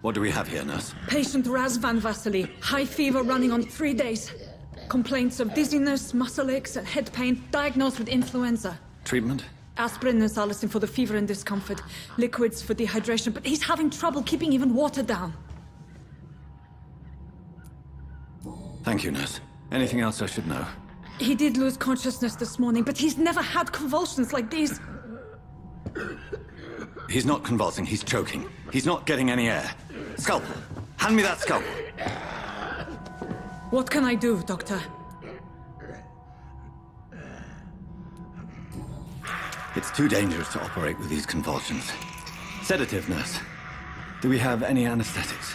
What do we have here, nurse? Patient Raz Van Vasily. High fever running on 3 days. Complaints of dizziness, muscle aches, and head pain. Diagnosed with influenza. Treatment? Aspirin and salicin for the fever and discomfort. Liquids for dehydration, but he's having trouble keeping even water down. Thank you, nurse. Anything else I should know? He did lose consciousness this morning, but he's never had convulsions like these. He's not convulsing, he's choking. He's not getting any air. Scalpel! Hand me that scalpel! What can I do, Doctor? It's too dangerous to operate with these convulsions. Sedative, nurse. Do we have any anesthetics?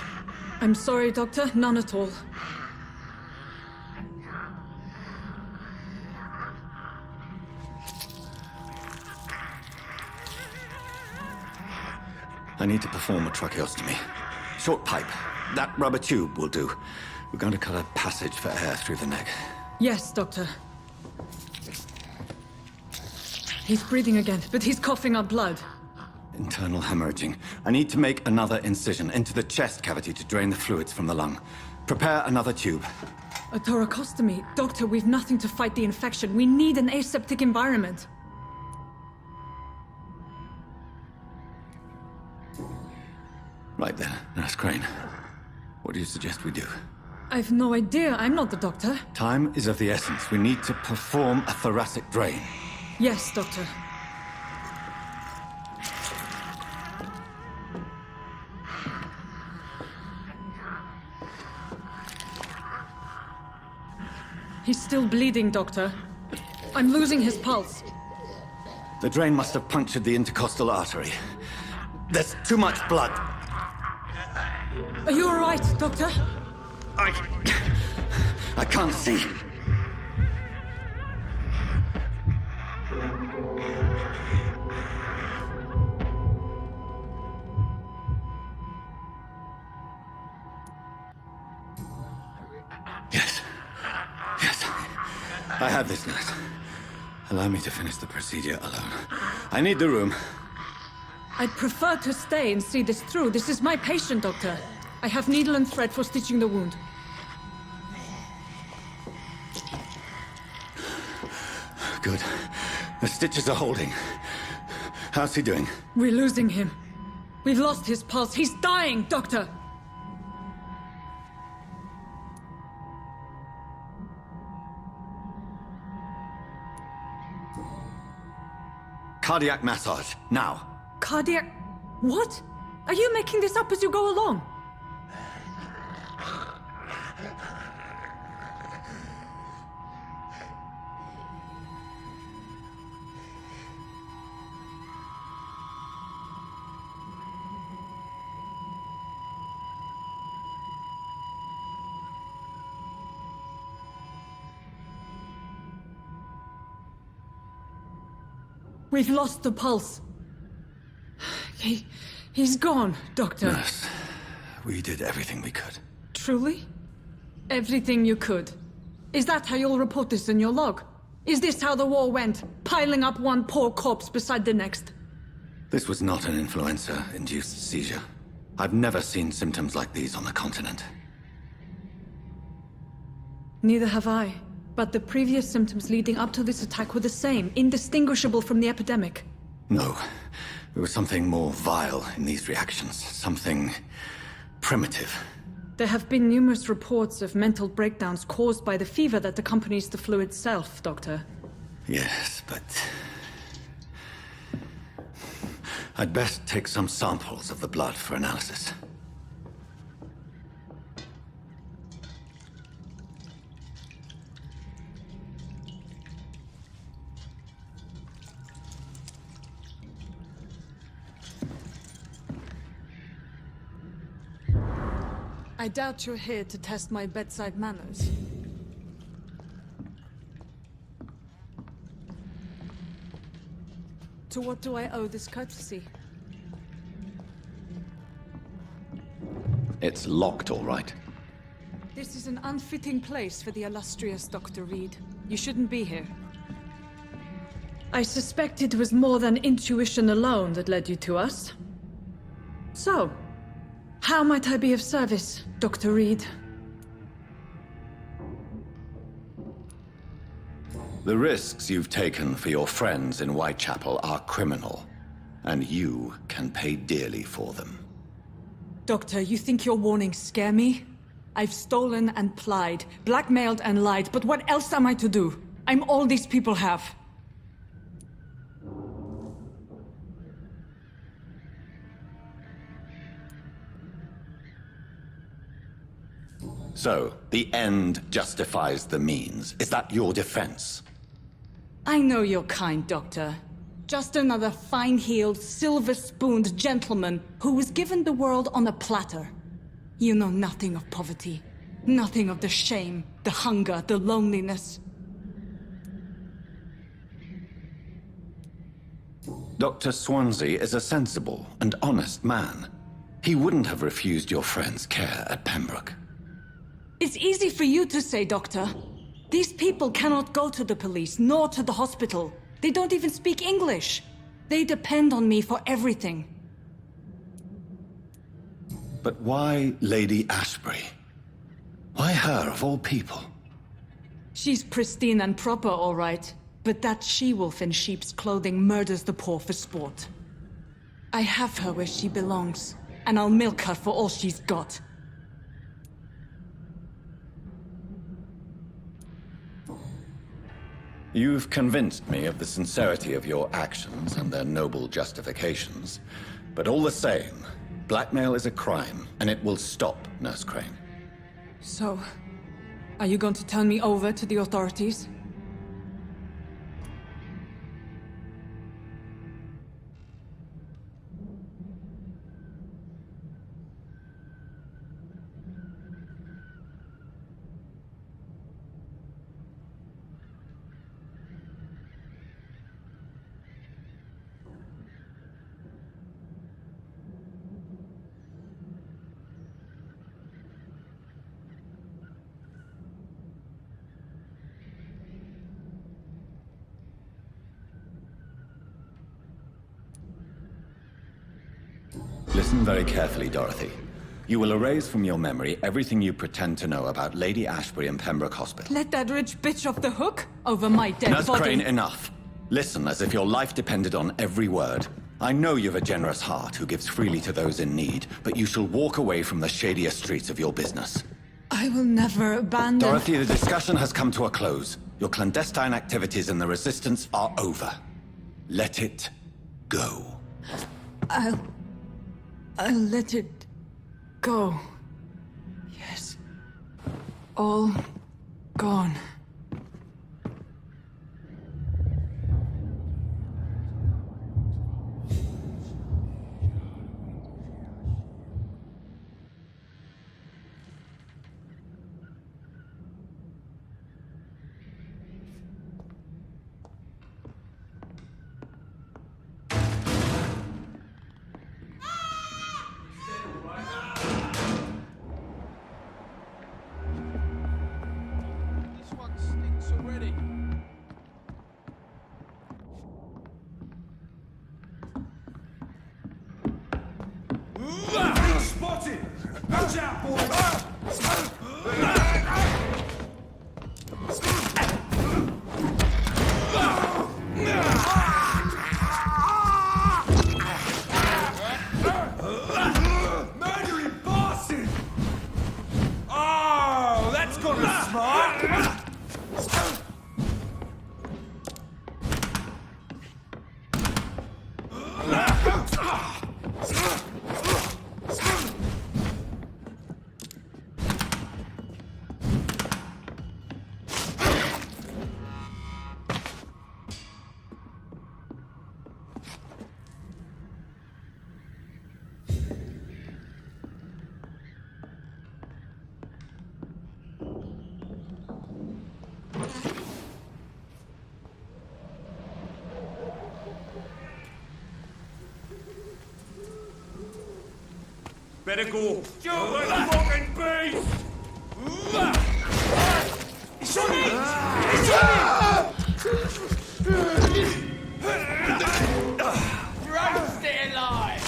I'm sorry, Doctor. None at all. I need to perform a tracheostomy. Short pipe. That rubber tube will do. We're going to cut a passage for air through the neck. Yes, Doctor. He's breathing again, but he's coughing up blood. Internal hemorrhaging. I need to make another incision into the chest cavity to drain the fluids from the lung. Prepare another tube. A thoracostomy? Doctor, we've nothing to fight the infection. We need an aseptic environment. Right then, Nurse Crane. What do you suggest we do? I've no idea. I'm not the doctor. Time is of the essence. We need to perform a thoracic drain. Yes, Doctor. He's still bleeding, Doctor. I'm losing his pulse. The drain must have punctured the intercostal artery. There's too much blood. Are you all right, Doctor? I can't see. Yes. Yes. I have this, nurse. Allow me to finish the procedure alone. I need the room. I'd prefer to stay and see this through. This is my patient, Doctor. I have needle and thread for stitching the wound. Good. The stitches are holding. How's he doing? We're losing him. We've lost his pulse. He's dying, Doctor! Cardiac massage, now. Cardiac... What? Are you making this up as you go along? We've lost the pulse. He's gone, Doctor. Nurse, we did everything we could. Truly? Everything you could. Is that how you'll report this in your log? Is this how the war went? Piling up one poor corpse beside the next? This was not an influenza-induced seizure. I've never seen symptoms like these on the continent. Neither have I. But the previous symptoms leading up to this attack were the same, indistinguishable from the epidemic. No. There was something more vile in these reactions. Something primitive. There have been numerous reports of mental breakdowns caused by the fever that accompanies the flu itself, Doctor. Yes, but... I'd best take some samples of the blood for analysis. I doubt you're here to test my bedside manners. To what do I owe this courtesy? It's locked, all right. This is an unfitting place for the illustrious Dr. Reed. You shouldn't be here. I suspect it was more than intuition alone that led you to us. So, How might I be of service, Dr. Reed? The risks you've taken for your friends in Whitechapel are criminal, and you can pay dearly for them. Doctor, you think your warnings scare me? I've stolen and plied, blackmailed and lied, but what else am I to do? I'm all these people have. So, the end justifies the means. Is that your defense? I know you're kind, Doctor. Just another fine-heeled, silver-spooned gentleman who was given the world on a platter. You know nothing of poverty. Nothing of the shame, the hunger, the loneliness. Dr. Swansea is a sensible and honest man. He wouldn't have refused your friend's care at Pembroke. It's easy for you to say, Doctor. These people cannot go to the police, nor to the hospital. They don't even speak English. They depend on me for everything. But why Lady Ashbury? Why her, of all people? She's pristine and proper, all right. But that she-wolf in sheep's clothing murders the poor for sport. I have her where she belongs, and I'll milk her for all she's got. You've convinced me of the sincerity of your actions and their noble justifications. But all the same, blackmail is a crime, and it will stop, Nurse Crane. So, are you going to turn me over to the authorities? Listen very carefully, Dorothy. You will erase from your memory everything you pretend to know about Lady Ashbury and Pembroke Hospital. Let that rich bitch off the hook over my dead Nurse body. Crane, enough. Listen as if your life depended on every word. I know you've a generous heart who gives freely to those in need, but you shall walk away from the shadier streets of your business. I will never abandon... Dorothy, the discussion has come to a close. Your clandestine activities in the Resistance are over. Let it go. I'll let it go. Yes. All gone. Spotted! Watch out, boys! Murdering bastard! Oh, that's gonna smart! Better go. You fucking beast! He's on it! He's on it! You're out, stay alive!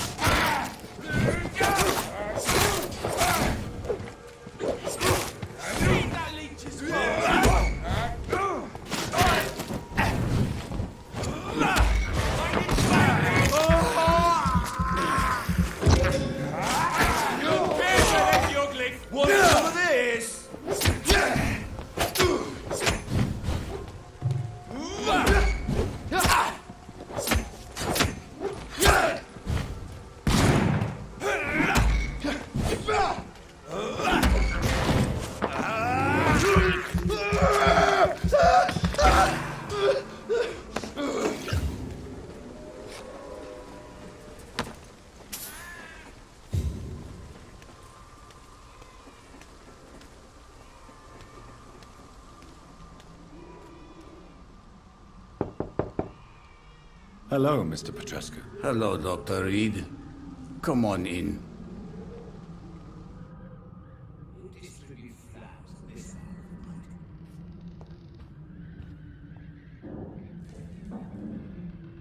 Hello, Mr. Petrescu. Hello, Dr. Reed. Come on in.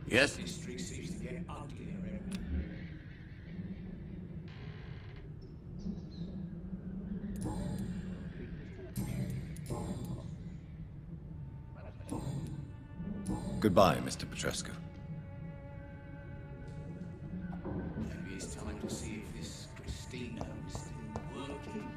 Yes? Goodbye, Mr. Petrescu. Maybe it's time to see if this Christina is still working.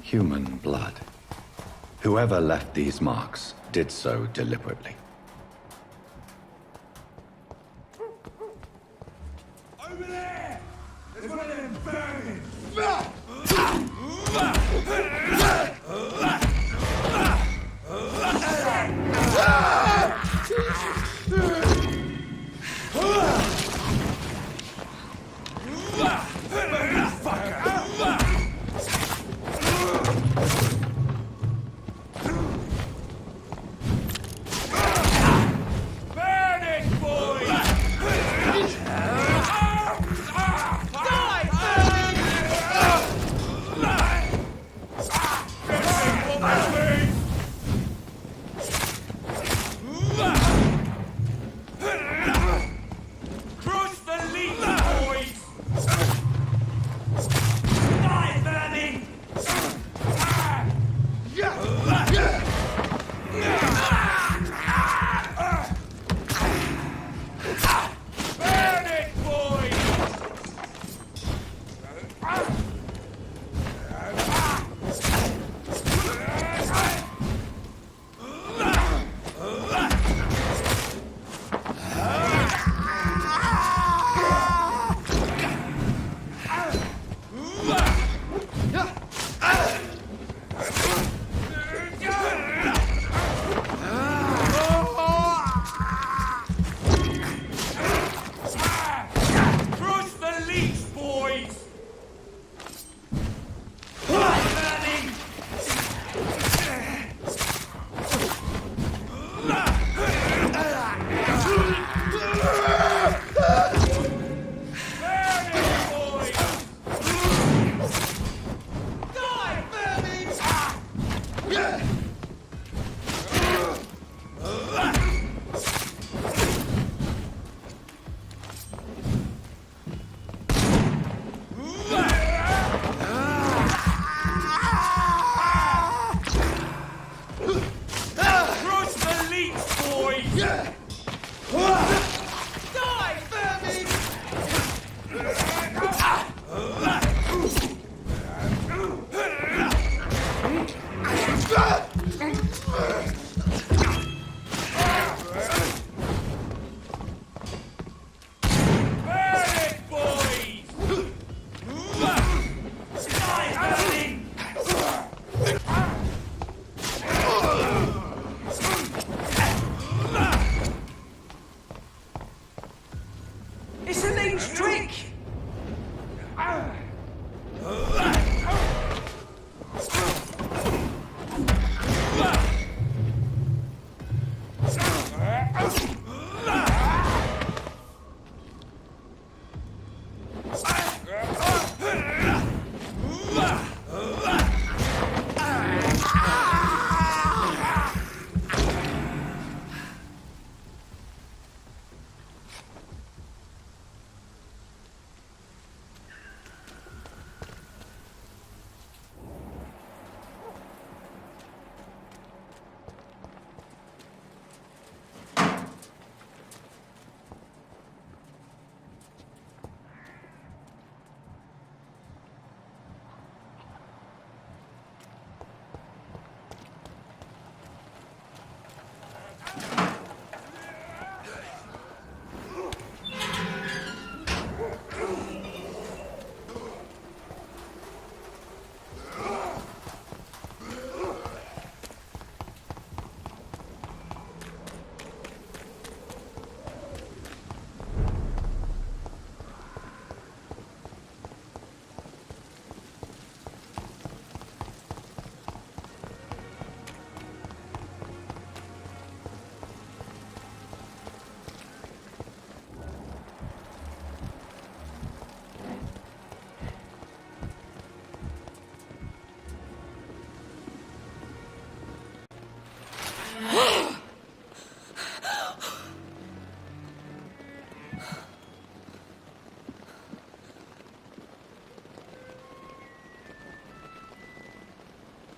Human blood. Whoever left these marks did so deliberately. Over there! There's one of them burning!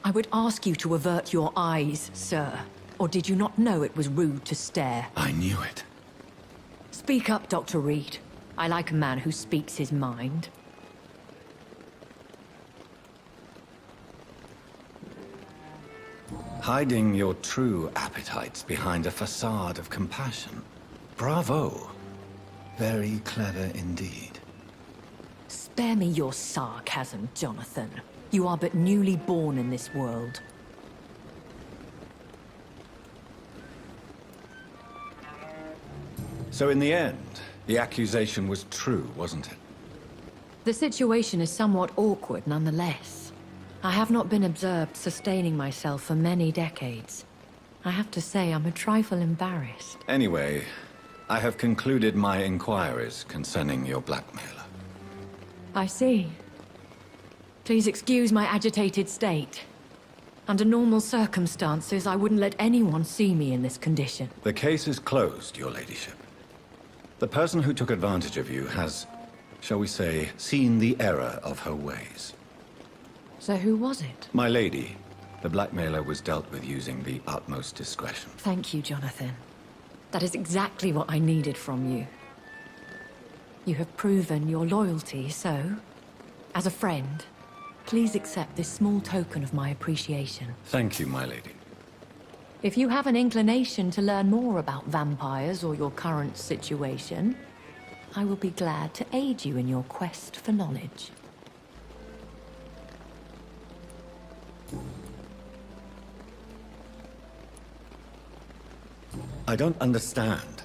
I would ask you to avert your eyes, sir. Or did you not know it was rude to stare? I knew it. Speak up, Dr. Reed. I like a man who speaks his mind. Hiding your true appetites behind a facade of compassion. Bravo. Very clever indeed. Spare me your sarcasm, Jonathan. You are but newly born in this world. So in the end, the accusation was true, wasn't it? The situation is somewhat awkward nonetheless. I have not been observed sustaining myself for many decades. I have to say I'm a trifle embarrassed. Anyway, I have concluded my inquiries concerning your blackmailer. I see. Please excuse my agitated state. Under normal circumstances, I wouldn't let anyone see me in this condition. The case is closed, your ladyship. The person who took advantage of you has, shall we say, seen the error of her ways. So who was it? My lady, the blackmailer was dealt with using the utmost discretion. Thank you, Jonathan. That is exactly what I needed from you. You have proven your loyalty, so, as a friend, please accept this small token of my appreciation. Thank you, my lady. If you have an inclination to learn more about vampires or your current situation, I will be glad to aid you in your quest for knowledge. I don't understand.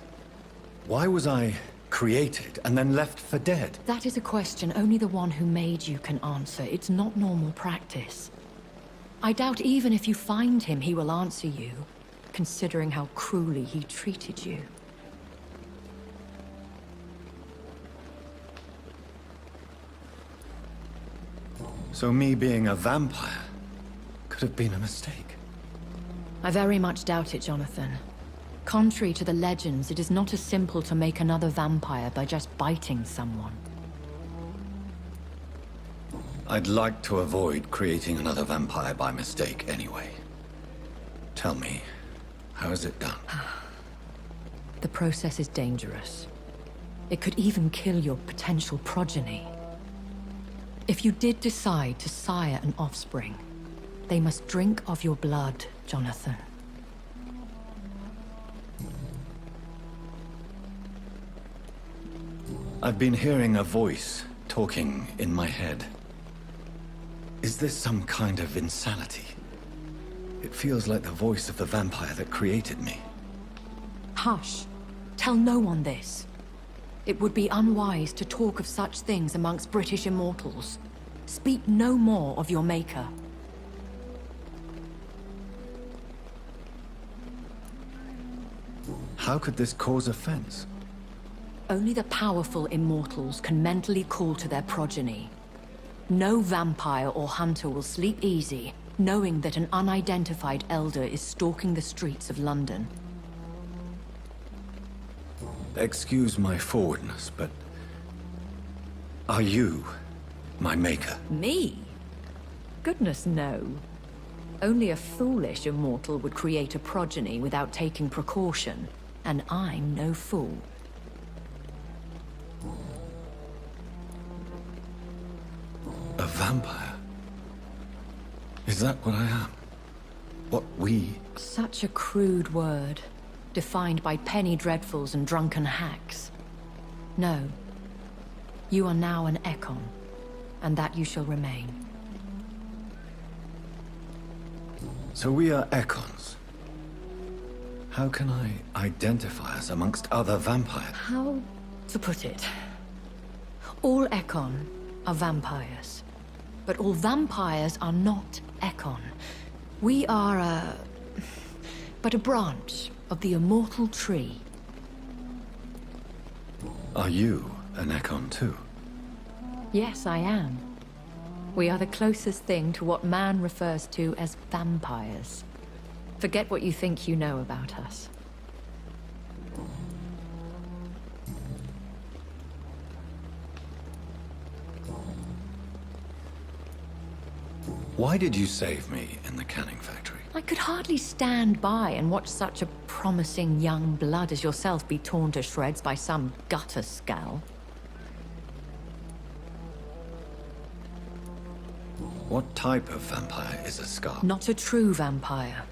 Why was I created and then left for dead? That is a question only the one who made you can answer. It's not normal practice. I doubt even if you find him, he will answer you, considering how cruelly he treated you. So me being a vampire could have been a mistake. I very much doubt it, Jonathan. Contrary to the legends, it is not as simple to make another vampire by just biting someone. I'd like to avoid creating another vampire by mistake anyway. Tell me, how is it done? The process is dangerous. It could even kill your potential progeny. If you did decide to sire an offspring, they must drink of your blood, Jonathan. I've been hearing a voice talking in my head. Is this some kind of insanity? It feels like the voice of the vampire that created me. Hush. Tell no one this. It would be unwise to talk of such things amongst British immortals. Speak no more of your maker. How could this cause offense? Only the powerful immortals can mentally call to their progeny. No vampire or hunter will sleep easy, knowing that an unidentified elder is stalking the streets of London. Excuse my forwardness, but... are you my maker? Me? Goodness, no. Only a foolish immortal would create a progeny without taking precaution, and I'm no fool. A vampire? Is that what I am? What we... Such a crude word, defined by penny dreadfuls and drunken hacks. No. You are now an Ekon, and that you shall remain. So we are Ekons. How can I identify us amongst other vampires? How to put it? All Ekon are vampires. But all vampires are not Ekon. We are but a branch of the immortal tree. Are you an Ekon too? Yes, I am. We are the closest thing to what man refers to as vampires. Forget what you think you know about us. Why did you save me in the canning factory? I could hardly stand by and watch such a promising young blood as yourself be torn to shreds by some gutter scowl. What type of vampire is a scar? Not a true vampire.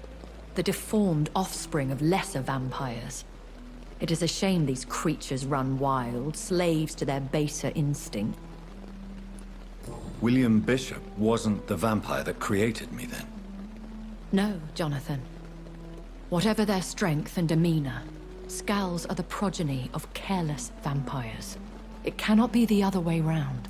The deformed offspring of lesser vampires. It is a shame these creatures run wild, slaves to their baser instinct. William Bishop wasn't the vampire that created me then. No, Jonathan. Whatever their strength and demeanor, Scowls are the progeny of careless vampires. It cannot be the other way round.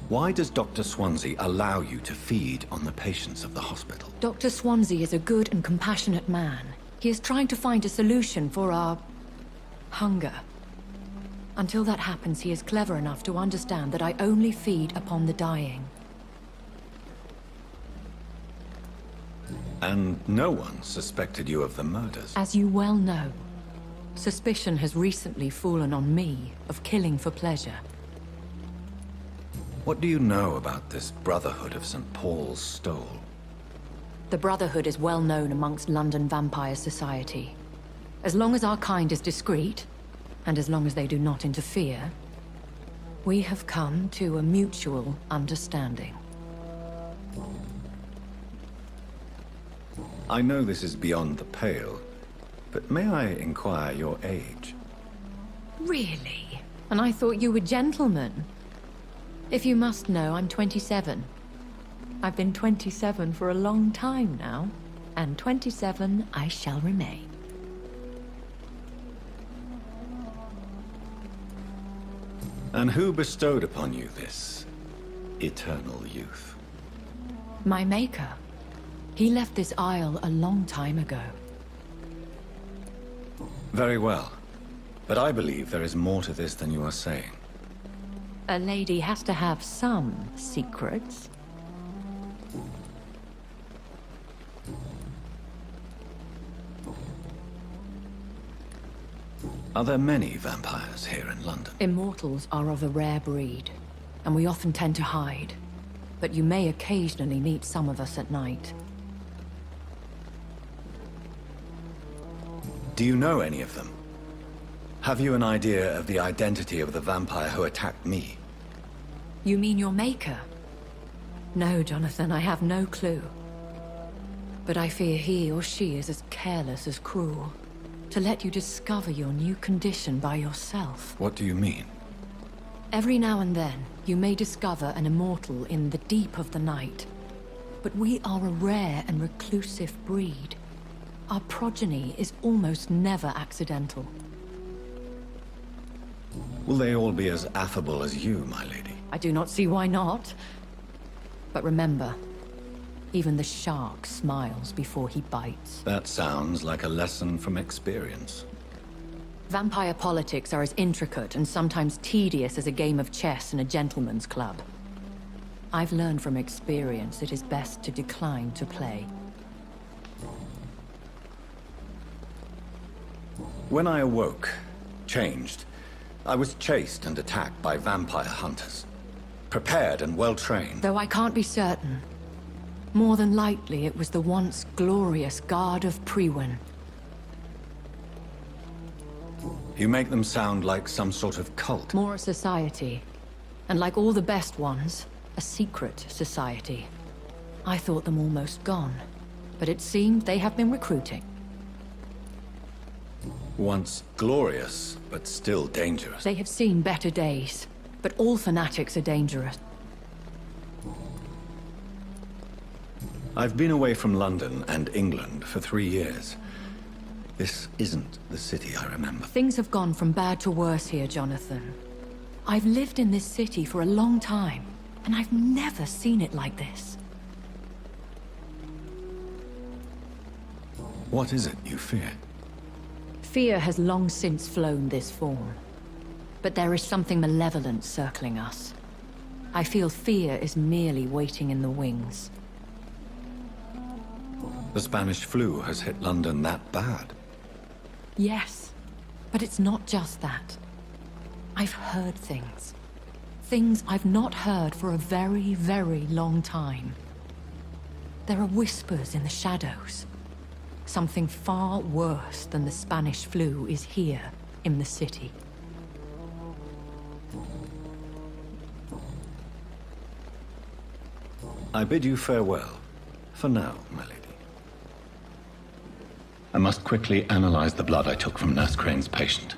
Why does Dr. Swansea allow you to feed on the patients of the hospital? Dr. Swansea is a good and compassionate man. He is trying to find a solution for our hunger. Until that happens, he is clever enough to understand that I only feed upon the dying. And no one suspected you of the murders. As you well know, suspicion has recently fallen on me of killing for pleasure. What do you know about this Brotherhood of St. Paul's Stole? The Brotherhood is well known amongst London vampire society. As long as our kind is discreet, and as long as they do not interfere, we have come to a mutual understanding. I know this is beyond the pale, but may I inquire your age? Really? And I thought you were gentlemen. If you must know, I'm 27. I've been 27 for a long time now, and 27 I shall remain. And who bestowed upon you this eternal youth? My maker. He left this isle a long time ago. Very well. But I believe there is more to this than you are saying. A lady has to have some secrets. Are there many vampires here in London? Immortals are of a rare breed, and we often tend to hide. But you may occasionally meet some of us at night. Do you know any of them? Have you an idea of the identity of the vampire who attacked me? You mean your maker? No, Jonathan, I have no clue. But I fear he or she is as careless as cruel. To let you discover your new condition by yourself. What do you mean? Every now and then, you may discover an immortal in the deep of the night. But we are a rare and reclusive breed. Our progeny is almost never accidental. Will they all be as affable as you, my lady? I do not see why not. But remember, even the shark smiles before he bites. That sounds like a lesson from experience. Vampire politics are as intricate and sometimes tedious as a game of chess in a gentleman's club. I've learned from experience it is best to decline to play. When I awoke, changed, I was chased and attacked by vampire hunters. Prepared and well-trained. Though I can't be certain. More than likely, it was the once glorious Guard of Priwen. You make them sound like some sort of cult. More a society. And like all the best ones, a secret society. I thought them almost gone. But it seemed they have been recruiting. Once glorious, but still dangerous. They have seen better days. But all fanatics are dangerous. I've been away from London and England for 3 years. This isn't the city I remember. Things have gone from bad to worse here, Jonathan. I've lived in this city for a long time, and I've never seen it like this. What is it you fear? Fear has long since flown this form. But there is something malevolent circling us. I feel fear is merely waiting in the wings. The Spanish flu has hit London that bad. Yes, but it's not just that. I've heard things. Things I've not heard for a very, very long time. There are whispers in the shadows. Something far worse than the Spanish flu is here in the city. I bid you farewell. For now, my lady. I must quickly analyze the blood I took from Nurse Crane's patient.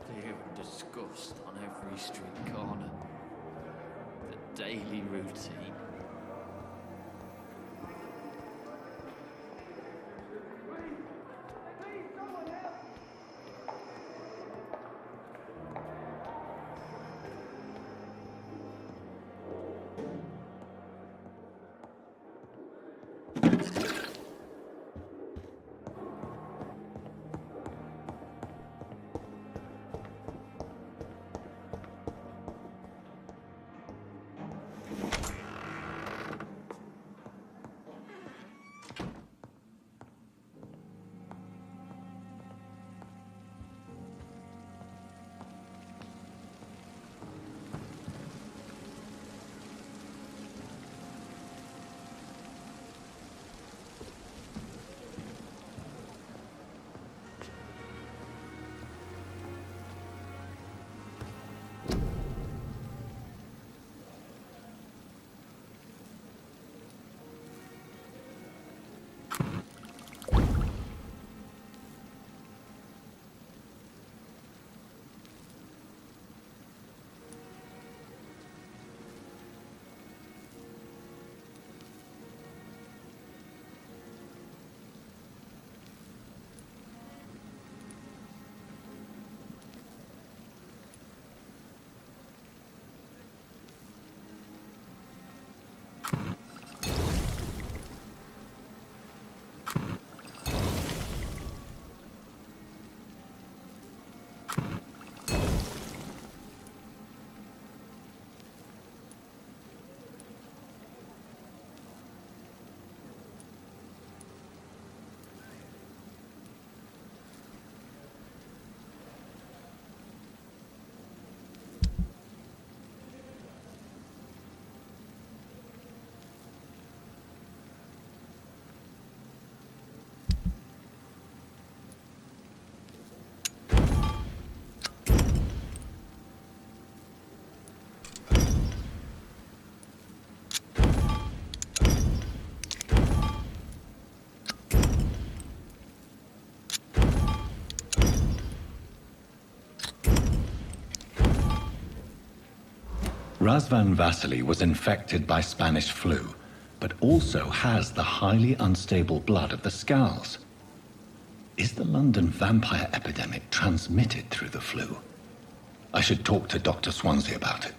Fear and disgust on every street corner. The daily routine. Razvan Vasily was infected by Spanish flu, but also has the highly unstable blood of the Scowls. Is the London vampire epidemic transmitted through the flu? I should talk to Dr. Swansea about it.